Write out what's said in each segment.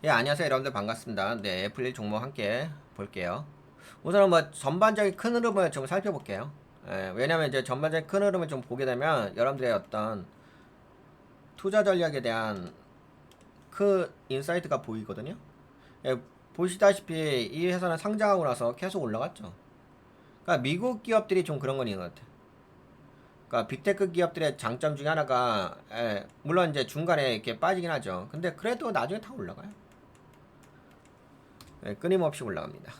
예, 안녕하세요. 여러분들 반갑습니다. 네, 애플 일 종목 함께 볼게요. 우선은 뭐 전반적인 큰 흐름을 좀 살펴볼게요. 예, 왜냐면 이제 전반적인 큰 흐름을 좀 보게 되면 여러분들의 어떤 투자 전략에 대한 큰 인사이트가 보이거든요. 예, 보시다시피 이 회사는 상장하고 나서 계속 올라갔죠. 그러니까 미국 기업들이 좀 그런 건 있는 것 같아요. 그러니까 빅테크 기업들의 장점 중에 하나가 물론 이제 중간에 이렇게 빠지긴 하죠. 근데 그래도 나중에 다 올라가요. 예, 끊임없이 올라갑니다.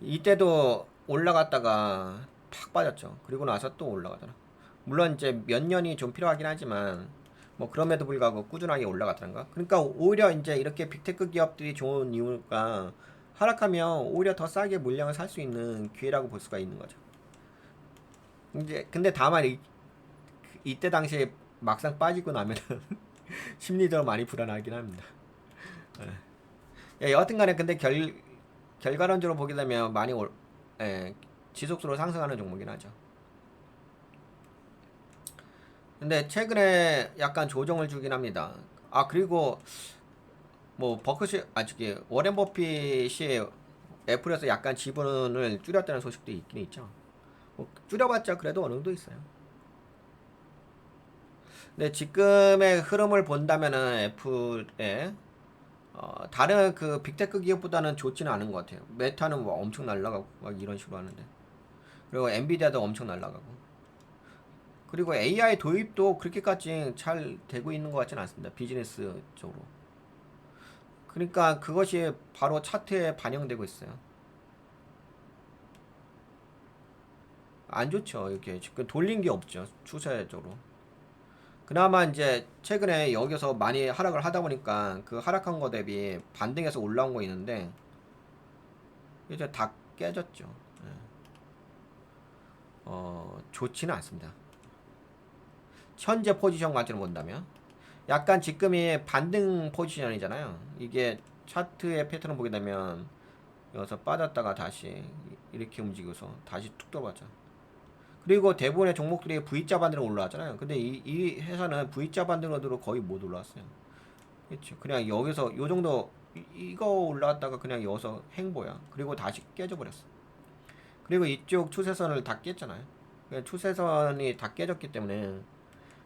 이때도 올라갔다가 팍 빠졌죠. 그리고 나서 또 올라가잖아. 물론 이제 몇 년이 좀 필요하긴 하지만 뭐 그럼에도 불구하고 꾸준하게 올라갔다는가. 그러니까 오히려 이제 이렇게 빅테크 기업들이 좋은 이유가 하락하면 오히려 더 싸게 물량을 살 수 있는 기회라고 볼 수가 있는 거죠. 이제 근데 다만 이때 당시에 막상 빠지고 나면은 심리적으로 많이 불안하긴 합니다. 예, 여하튼간에 근데 결과론적으로 보게 되면 많이 예, 지속적으로 상승하는 종목이긴 하죠. 근데 최근에 약간 조정을 주긴 합니다. 아, 그리고 뭐 저기 워렌 버핏이 애플에서 약간 지분을 줄였다는 소식도 있긴 있죠. 뭐 줄여봤자 그래도 어느 정도 있어요. 근데 지금의 흐름을 본다면은 애플의 다른 그 빅테크 기업보다는 좋지는 않은 것 같아요. 메타는 뭐 엄청 날라가고 막 이런 식으로 하는데, 그리고 엔비디아도 엄청 날라가고, 그리고 AI 도입도 그렇게까지 잘 되고 있는 것 같지는 않습니다. 비즈니스 쪽으로. 그러니까 그것이 바로 차트에 반영되고 있어요. 안 좋죠. 이렇게 지금 돌린 게 없죠. 추세적으로. 그나마 이제 최근에 여기서 많이 하락을 하다 보니까 그 하락한 거 대비 반등해서 올라온 거 있는데 이제 다 깨졌죠. 예. 좋지는 않습니다. 현재 포지션 관점으로 본다면 약간 지금이 반등 포지션이잖아요. 이게 차트의 패턴을 보게 되면 여기서 빠졌다가 다시 이렇게 움직여서 다시 툭 들어가죠. 그리고 대부분의 종목들이 V자 반대로 올라왔잖아요. 근데 이 회사는 V자 반대로도 거의 못 올라왔어요. 그렇죠. 그냥 여기서 요 정도 이거 올라왔다가 그냥 여기서 행보야. 그리고 다시 깨져버렸어. 그리고 이쪽 추세선을 다 깼잖아요. 그러니까 추세선이 다 깨졌기 때문에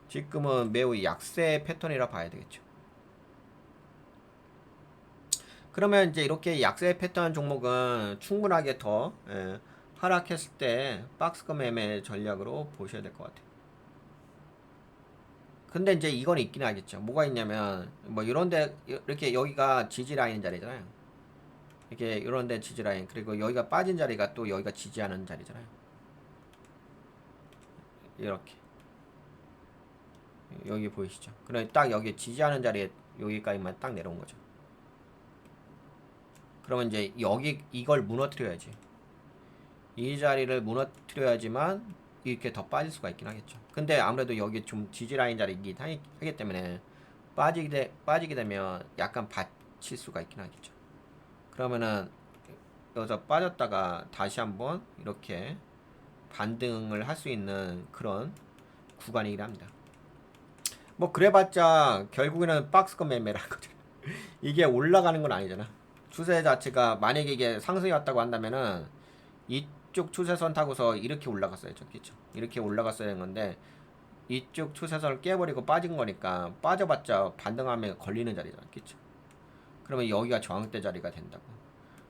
지금은 매우 약세 패턴이라 봐야 되겠죠. 그러면 이제 이렇게 약세 패턴 종목은 충분하게 더 하락했을 때 박스권 매매 전략으로 보셔야 될 것 같아요. 근데 이제 이건 있긴 하겠죠. 뭐가 있냐면 뭐 이런데 이렇게 여기가 지지 라인 자리잖아요. 이렇게 이런데 지지 라인, 그리고 여기가 빠진 자리가 또 여기가 지지하는 자리잖아요. 이렇게 여기 보이시죠? 그럼 딱 여기 지지하는 자리에 여기까지만 딱 내려온 거죠. 그러면 이제 여기 이걸 무너뜨려야지. 이 자리를 무너뜨려야지만 이렇게 더 빠질 수가 있긴 하겠죠. 근데 아무래도 여기 좀 지지 라인 자리이기 하기 때문에 빠지게 되면 약간 받칠 수가 있긴 하겠죠. 그러면은 여기서 빠졌다가 다시 한번 이렇게 반등을 할 수 있는 그런 구간이긴 합니다. 뭐 그래봤자 결국에는 박스권 매매라는 거죠. 이게 올라가는 건 아니잖아. 추세 자체가 만약에 이게 상승이 왔다고 한다면은 이쪽 추세선 타고서 이렇게 올라갔어야 좋겠죠. 이렇게 올라갔어야 되는 건데 이쪽 추세선을 깨버리고 빠진 거니까 빠져봤자 반등하면 걸리는 자리잖아. 그쵸? 그러면 여기가 저항대 자리가 된다고.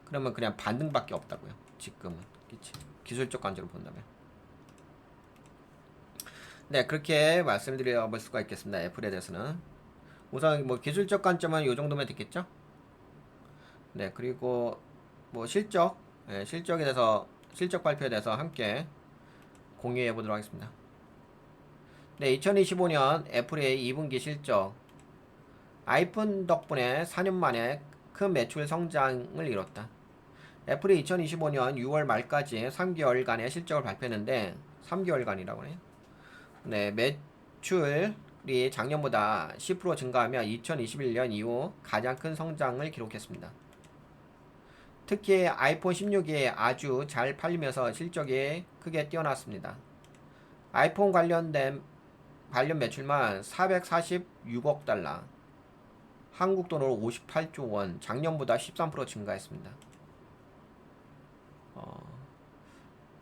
그러면 그냥 반등밖에 없다고요. 지금은. 그치? 기술적 관점으로 본다면. 네, 그렇게 말씀드려 볼 수가 있겠습니다. 애플에 대해서는. 우선 뭐 기술적 관점은 이 정도면 됐겠죠? 네, 그리고 뭐 실적에 대해서 실적 발표에 대해서 함께 공유해 보도록 하겠습니다. 네, 2025년 애플의 2분기 실적. 아이폰 덕분에 4년 만에 큰 매출 성장을 이뤘다. 애플이 2025년 6월 말까지 3개월간의 실적을 발표했는데 3개월간이라고 해요. 네, 매출이 작년보다 10% 증가하며 2021년 이후 가장 큰 성장을 기록했습니다. 특히 아이폰 16이 아주 잘 팔리면서 실적이 크게 뛰어났습니다. 아이폰 관련 매출만 446억 달러, 한국 돈으로 58조 원, 작년보다 13% 증가했습니다.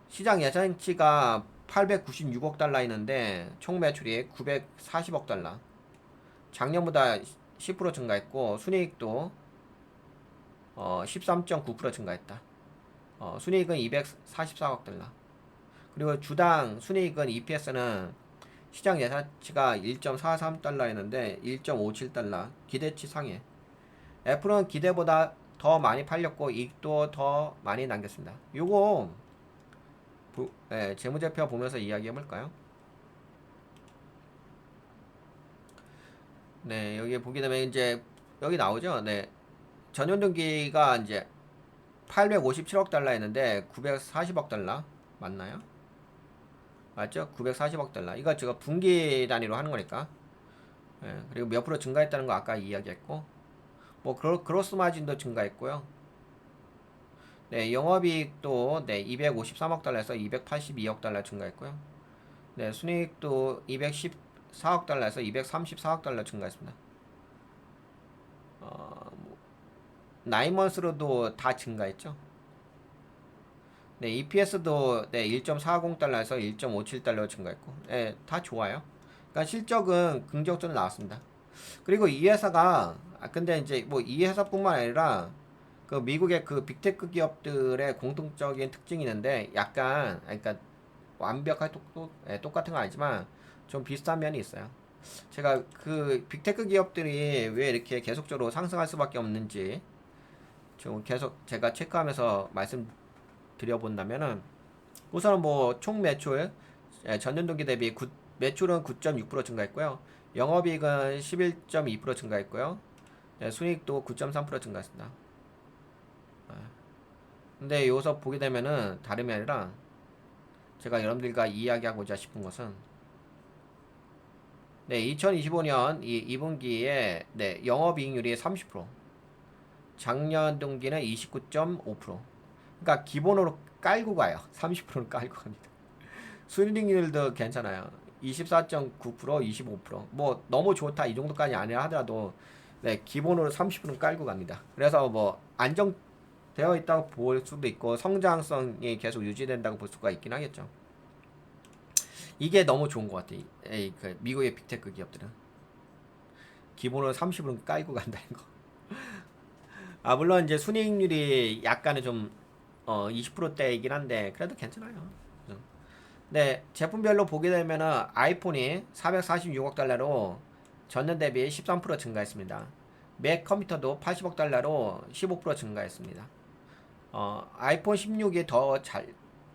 시장 예상치가 896억 달러였는데 총 매출이 940억 달러. 작년보다 10% 증가했고 순이익도 13.9% 증가했다. 순이익은 244억 달러. 그리고 주당 순이익은 EPS는 시장 예상치가 1.43달러였는데 1.57달러. 기대치 상해. 애플은 기대보다 더 많이 팔렸고 이익도 더 많이 남겼습니다. 요거 재무제표 보면서 이야기해 볼까요? 네, 여기 보게 되면 이제 여기 나오죠. 네, 전년동기가 이제 857억 달러였는데 940억 달러 맞나요? 맞죠? 940억 달러. 이거 제가 분기 단위로 하는 거니까. 그리고 몇 프로 증가했다는 거 아까 이야기했고, 뭐 그로스 마진도 증가했고요. 네, 영업이익도 네 253억 달러에서 282억 달러 증가했고요. 네, 순이익도 214억 달러에서 234억 달러 증가했습니다. 뭐, 9먼스로도 다 증가했죠. 네, EPS도 네, 1.40달러에서 1.57달러 증가했고, 네, 다 좋아요. 그러니까 실적은 긍정적으로 나왔습니다. 그리고 이 회사가 근데 이제 뭐 이 회사뿐만 아니라 그 미국의 그 빅테크 기업들의 공통적인 특징이 있는데 약간 그러니까 완벽하게 똑같은 건 아니지만 좀 비슷한 면이 있어요. 제가 그 빅테크 기업들이 왜 이렇게 계속적으로 상승할 수밖에 없는지 좀 계속 제가 체크하면서 말씀드려본다면은 우선 뭐 총 매출 전년 동기 대비 매출은 9.6% 증가했고요. 영업이익은 11.2% 증가했고요. 네, 순이익도 9.3% 증가했습니다. 근데 여기서 보게 되면은 다름이 아니라 제가 여러분들과 이야기하고자 싶은 것은 네, 2025년 이 2분기에 네, 영업이익률이 30%, 작년 동기는 29.5%. 그러니까 기본으로 깔고 가요. 30%는 깔고 갑니다. 수익률도 괜찮아요. 24.9%, 25%. 뭐 너무 좋다 이 정도까지 아니라 하더라도 네, 기본으로 30%는 깔고 갑니다. 그래서 뭐 안정되어 있다고 볼 수도 있고 성장성이 계속 유지된다고 볼 수가 있긴 하겠죠. 이게 너무 좋은 것 같아. 그 미국의 빅테크 기업들은 기본으로 30%는 깔고 간다는 거. 아 물론 이제 순이익률이 약간은 좀 20%대이긴 한데 그래도 괜찮아요. 네, 제품별로 보게 되면은 아이폰이 446억 달러로 전년 대비 13% 증가했습니다. 맥 컴퓨터도 80억 달러로 15% 증가했습니다. 아이폰 16이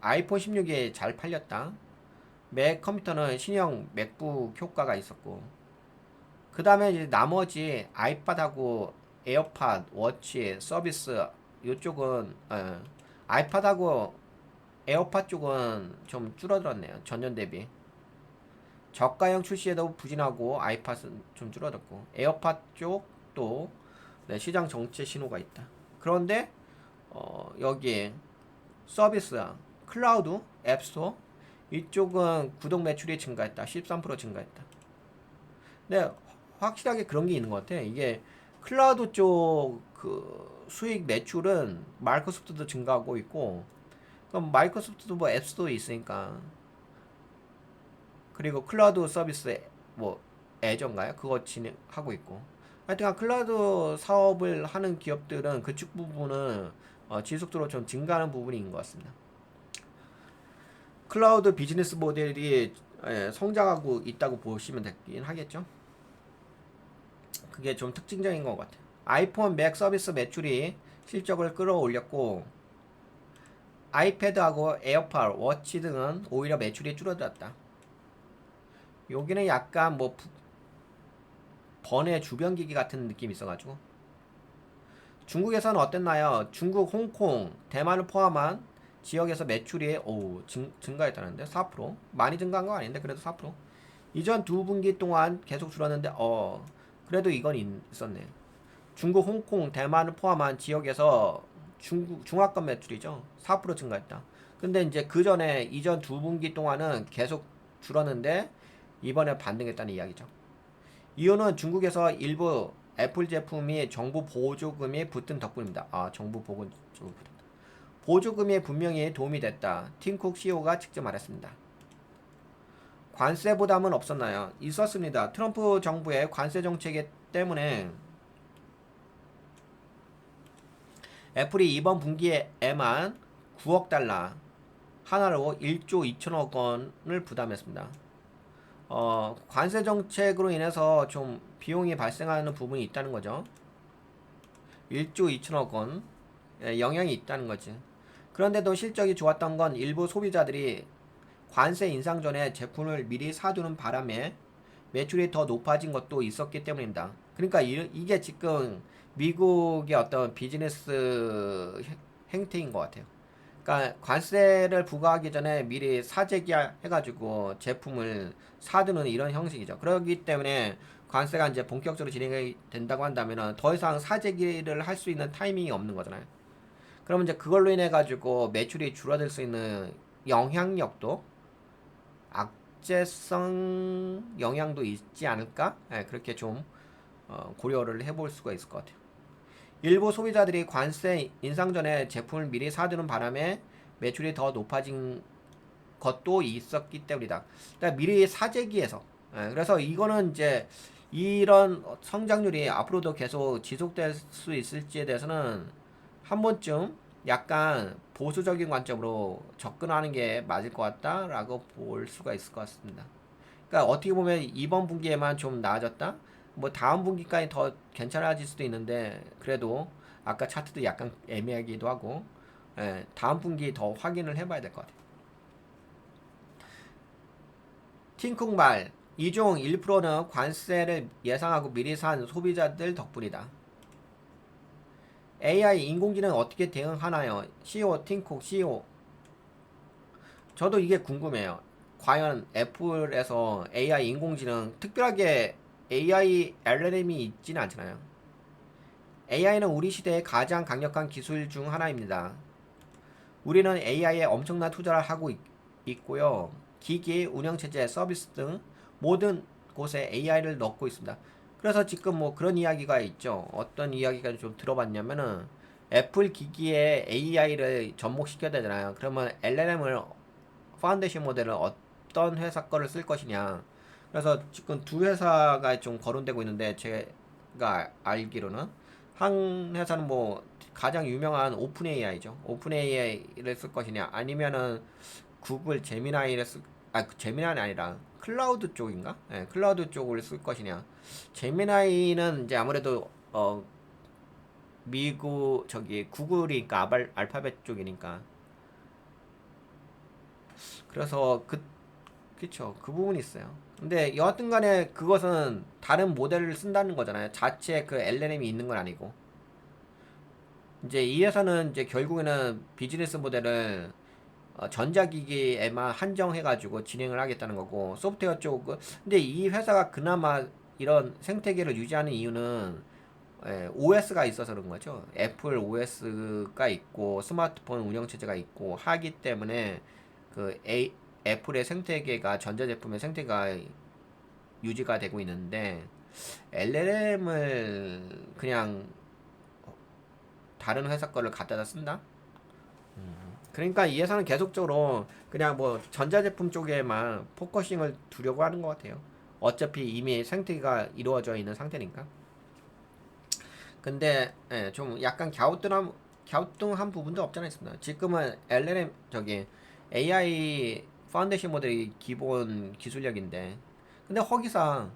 아이폰 16이 잘 팔렸다. 맥 컴퓨터는 신형 맥북 효과가 있었고, 그 다음에 이제 나머지 아이팟하고 에어팟, 워치, 서비스 이쪽은 아이팟하고 에어팟 쪽은 좀 줄어들었네요. 전년 대비. 저가형 출시에도 부진하고 아이팟은 좀 줄어들었고 에어팟 쪽도 네, 시장 정체 신호가 있다. 그런데 여기 서비스, 클라우드, 앱스토어 이쪽은 구독 매출이 증가했다. 13% 증가했다. 근데 확실하게 그런 게 있는 것 같아. 이게 클라우드 쪽 그 수익 매출은 마이크로소프트도 증가하고 있고 그럼 마이크로소프트도 뭐 앱스토어 있으니까 그리고 클라우드 서비스 뭐 애저인가요? 그거 진행하고 있고 하여튼 클라우드 사업을 하는 기업들은 그쪽 부분은 지속적으로 좀 증가하는 부분인 것 같습니다. 클라우드 비즈니스 모델이 성장하고 있다고 보시면 되긴 하겠죠. 그게 좀 특징적인 것 같아요. 아이폰, 맥 서비스 매출이 실적을 끌어올렸고 아이패드하고 에어팟, 워치 등은 오히려 매출이 줄어들었다. 여기는 약간 뭐 번외 주변기기 같은 느낌이 있어가지고 중국에서는 어땠나요? 중국, 홍콩, 대만을 포함한 지역에서 매출이 증가했다는데 4% 많이 증가한 건 아닌데 그래도 4% 이전 두 분기 동안 계속 줄었는데 그래도 이건 있었네. 중국, 홍콩, 대만을 포함한 지역에서 중화권 매출이죠 4% 증가했다. 근데 이제 그 전에 이전 두 분기 동안은 계속 줄었는데 이번에 반등했다는 이야기죠. 이유는 중국에서 일부 애플 제품이 정부 보조금이 붙은 덕분입니다. 아, 정부 보조금이 분명히 도움이 됐다. 팀쿡 CEO가 직접 말했습니다. 관세 부담은 없었나요? 있었습니다. 트럼프 정부의 관세 정책 때문에 애플이 이번 분기에만 9억 달러 하나로 1조 2천억 원을 부담했습니다. 관세 정책으로 인해서 좀 비용이 발생하는 부분이 있다는 거죠. 1조 2천억 원 영향이 있다는 거지. 그런데도 실적이 좋았던 건 일부 소비자들이 관세 인상 전에 제품을 미리 사두는 바람에 매출이 더 높아진 것도 있었기 때문입니다. 그러니까 이게 지금 미국의 어떤 비즈니스 행태인 것 같아요. 그러니까 관세를 부과하기 전에 미리 사재기 해가지고 제품을 사두는 이런 형식이죠. 그렇기 때문에 관세가 이제 본격적으로 진행이 된다고 한다면 더 이상 사재기를 할 수 있는 타이밍이 없는 거잖아요. 그러면 이제 그걸로 인해 가지고 매출이 줄어들 수 있는 영향력도 악재성 영향도 있지 않을까? 네, 그렇게 좀 고려를 해볼 수가 있을 것 같아요. 일부 소비자들이 관세 인상 전에 제품을 미리 사두는 바람에 매출이 더 높아진 것도 있었기 때문이다. 그러니까 미리 사재기해서. 그래서 이거는 이제 이런 성장률이 앞으로도 계속 지속될 수 있을지에 대해서는 한 번쯤 약간 보수적인 관점으로 접근하는 게 맞을 것 같다라고 볼 수가 있을 것 같습니다. 그러니까 어떻게 보면 이번 분기에만 좀 나아졌다? 뭐 다음 분기까지 더 괜찮아질 수도 있는데 그래도 아까 차트도 약간 애매하기도 하고 다음 분기 더 확인을 해봐야 될 것 같아요. 팀쿡 말 이중 1%는 관세를 예상하고 미리 산 소비자들 덕분이다. AI 인공지능 어떻게 대응하나요? CEO 팀쿡 CEO 저도 이게 궁금해요. 과연 애플에서 AI 인공지능 특별하게 AI LLM이 있지는 않잖아요. AI는 우리 시대의 가장 강력한 기술 중 하나입니다. 우리는 AI에 엄청난 투자를 하고 있고요. 기기, 운영체제, 서비스 등 모든 곳에 AI를 넣고 있습니다. 그래서 지금 뭐 그런 이야기가 있죠. 어떤 이야기가 좀 들어봤냐면은 애플 기기에 AI를 접목시켜야 되잖아요. 그러면 LLM을 파운데이션 모델을 어떤 회사 거를 쓸 것이냐. 그래서 지금 두 회사가 좀 거론되고 있는데 제가 알기로는 한 회사는 뭐 가장 유명한 오픈 AI죠. 오픈 AI를 쓸 것이냐 아니면은 구글 제미나이를 제미나이는 아니라 클라우드 쪽인가? 네, 클라우드 쪽을 쓸 것이냐. 제미나이는 이제 아무래도 미국 저기 구글이니까 알파벳 쪽이니까 그래서 그쵸. 그 부분이 있어요. 근데 여하튼 간에 그것은 다른 모델을 쓴다는 거잖아요. 자체 그 LLM이 있는 건 아니고. 이제 이 회사는 이제 결국에는 비즈니스 모델을 전자기기에만 한정해가지고 진행을 하겠다는 거고, 소프트웨어 쪽, 근데 이 회사가 그나마 이런 생태계를 유지하는 이유는 OS가 있어서 그런 거죠. 애플 OS가 있고, 스마트폰 운영체제가 있고, 하기 때문에 그 애플의 생태계가 전자제품의 생태가 유지가 되고 있는데 LLM을 그냥 다른 회사 거를 갖다다 쓴다? 그러니까 이 회사는 계속적으로 그냥 뭐 전자제품 쪽에만 포커싱을 두려고 하는 것 같아요. 어차피 이미 생태계가 이루어져 있는 상태니까. 근데 좀 약간 갸우뚱한 부분도 없잖아 있습니다. 지금은 LLM 저기 AI 파운데이션 모델이 기본 기술력인데 근데 허기상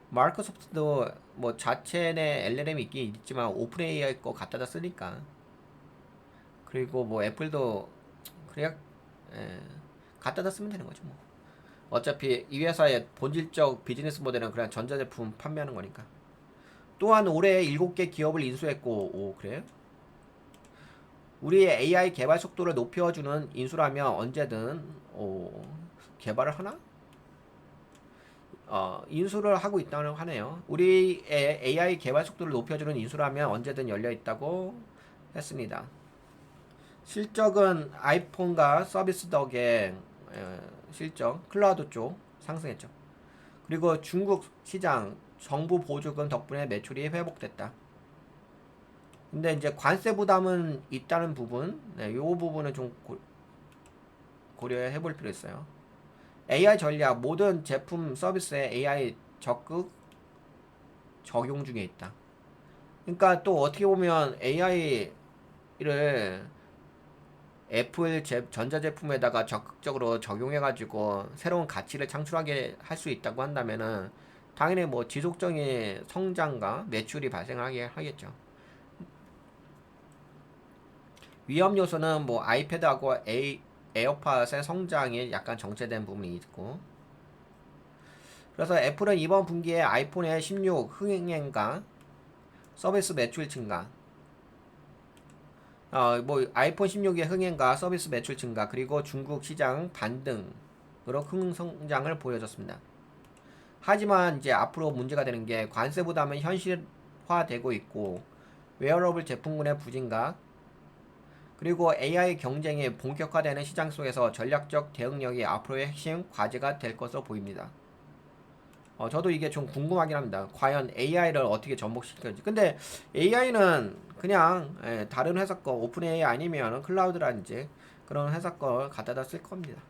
마이크로소프트도 뭐 자체 내 LLM이 있긴 있지만 오픈 AI 거 갖다다 쓰니까 그리고 뭐 애플도 그래야 에, 갖다다 쓰면 되는 거죠 뭐. 어차피 이 회사의 본질적 비즈니스 모델은 그냥 전자제품 판매하는 거니까. 또한 올해 7개 기업을 인수했고, 오, 그래? 우리의 AI 개발 속도를 높여주는 인수라면 언제든, 개발을 하나? 인수를 하고 있다고 하네요. 우리의 AI 개발 속도를 높여주는 인수라면 언제든 열려 있다고 했습니다. 실적은 아이폰과 서비스 덕에 실적 클라우드 쪽 상승했죠. 그리고 중국 시장 정부 보조금 덕분에 매출이 회복됐다. 근데 이제 관세 부담은 있다는 부분, 네, 요 부분은 좀 고려해 볼 필요 있어요. AI 전략, 모든 제품 서비스에 AI 적극 적용 중에 있다. 그러니까 또 어떻게 보면 AI를 애플 전자제품에다가 적극적으로 적용해가지고 새로운 가치를 창출하게 할 수 있다고 한다면은 당연히 뭐 지속적인 성장과 매출이 발생하게 하겠죠. 위험 요소는 뭐 아이패드하고 에어팟의 성장이 약간 정체된 부분이 있고, 그래서 애플은 이번 분기에 아이폰의 16 흥행과 서비스 매출 증가, 뭐 아이폰 16의 흥행과 서비스 매출 증가, 그리고 중국 시장 반등으로 큰 성장을 보여줬습니다. 하지만 이제 앞으로 문제가 되는 게 관세 부담은 현실화되고 있고, 웨어러블 제품군의 부진과, 그리고 AI 경쟁이 본격화되는 시장 속에서 전략적 대응력이 앞으로의 핵심 과제가 될 것으로 보입니다. 저도 이게 좀 궁금하긴 합니다. 과연 AI를 어떻게 접목시킬 건지. 근데 AI는 그냥 다른 회사 거 오픈 AI 아니면 클라우드라든지 그런 회사 걸 갖다다 쓸 겁니다.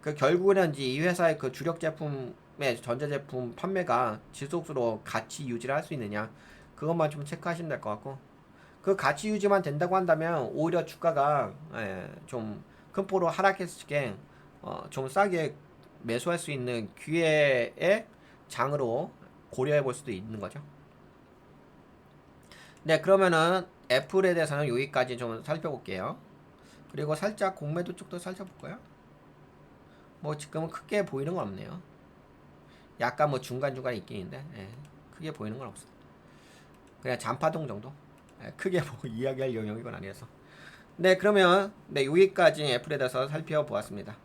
그 결국에는 이제 이 회사의 그 주력 제품의 전자제품 판매가 지속적으로 가치 유지를 할 수 있느냐, 그것만 좀 체크하시면 될 것 같고, 그 가치 유지만 된다고 한다면 오히려 주가가 좀 큰 폭으로 하락했을 게 좀 싸게 매수할 수 있는 기회의 장으로 고려해 볼 수도 있는 거죠. 네, 그러면은 애플에 대해서는 여기까지 좀 살펴볼게요. 그리고 살짝 공매도 쪽도 살펴볼까요? 뭐 지금은 크게 보이는 건 없네요. 약간 뭐 중간중간에 있긴 있는데 크게 보이는 건 없어. 그냥 잔파동 정도? 크게 뭐 이야기할 영역이건 아니어서. 네, 그러면 네, 여기까지 애플에 대해서 살펴보았습니다.